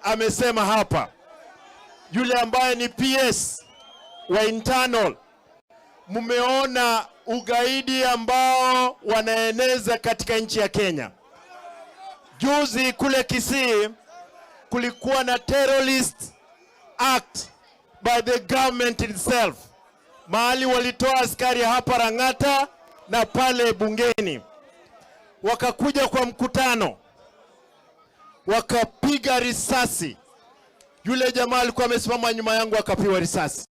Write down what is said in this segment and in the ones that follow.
amesema hapa, yule ambaye ni PS wa internal, mumeona ugaidi ambao wanaeneza katika nchi ya Kenya. Juzi kule Kisii kulikuwa na terrorist act by the government itself. Mahali walitoa askari hapa Rangata na pale bungeni. Wakakuja kwa mkutano, wakapiga risasi. Yule jamaa alikuwa amesimama nyuma yangu akapiwa risasi.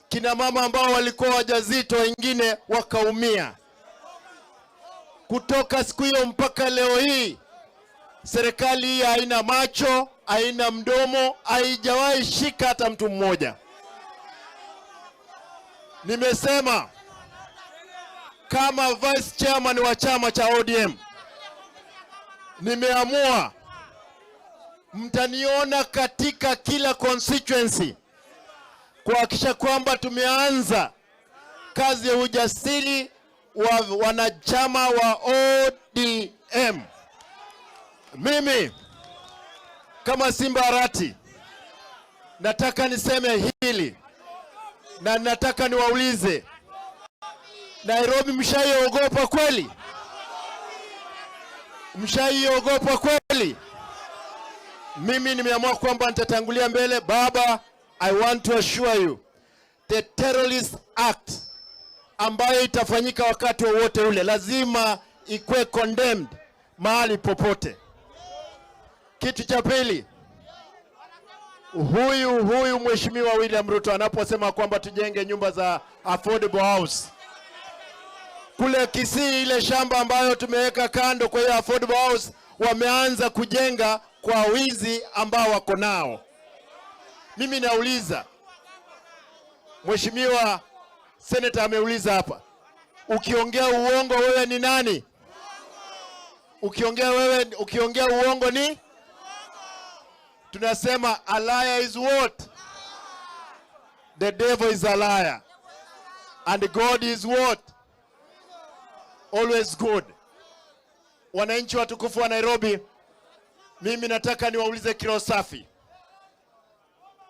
Kina mama ambao walikuwa wajazito wengine wakaumia. Kutoka siku hiyo mpaka leo hii, serikali hii haina macho, haina mdomo, haijawahi shika hata mtu mmoja. Nimesema kama vice chairman wa chama cha ODM, nimeamua mtaniona katika kila constituency kuhakikisha kwamba tumeanza kazi ya ujasiri wa wanachama wa ODM. Mimi kama Simba Arati nataka niseme hili, na nataka niwaulize, Nairobi mshaiogopa kweli? Mshaiogopa kweli? Mimi nimeamua kwamba nitatangulia mbele. Baba, I want to assure you, the terrorist act ambayo itafanyika wakati wowote ule lazima ikwe condemned mahali popote. Kitu cha pili, huyu Mheshimiwa William Ruto anaposema kwamba tujenge nyumba za affordable house kule Kisii, ile shamba ambayo tumeweka kando kwa hiyo affordable house, wameanza kujenga kwa wizi ambao wako nao. Mimi nauliza, Mheshimiwa Senator ameuliza ukiongea uongo wewe ni nani? Ukiongea uongo ni? Tunasema a liar is what? The devil is a liar. And God is what? Always good. Wananchi watukufu wa Nairobi, mimi nataka niwaulize kilo safi.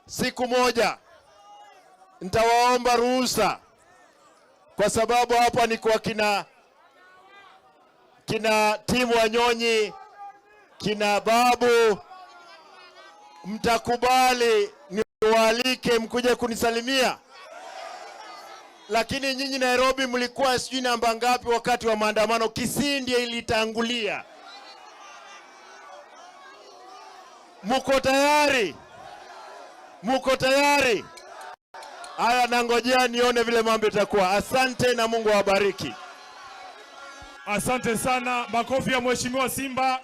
Siku moja nitawaomba ruhusa, kwa sababu hapa ni kwa kina timu Wanyonyi, kina Babu, mtakubali niwaalike mkuje kunisalimia? Lakini nyinyi Nairobi mlikuwa sijui namba ngapi wakati wa maandamano? Kisii ndiye ilitangulia. Muko tayari? Muko tayari? Haya, nangojea nione vile mambo itakuwa. Asante na Mungu awabariki. Asante sana. Makofi ya Mheshimiwa Simba.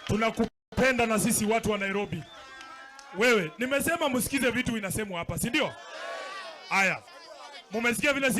Tunakupenda na sisi watu wa Nairobi. Wewe, nimesema msikize vitu inasemwa hapa, si ndio? Haya. Mumesikia vile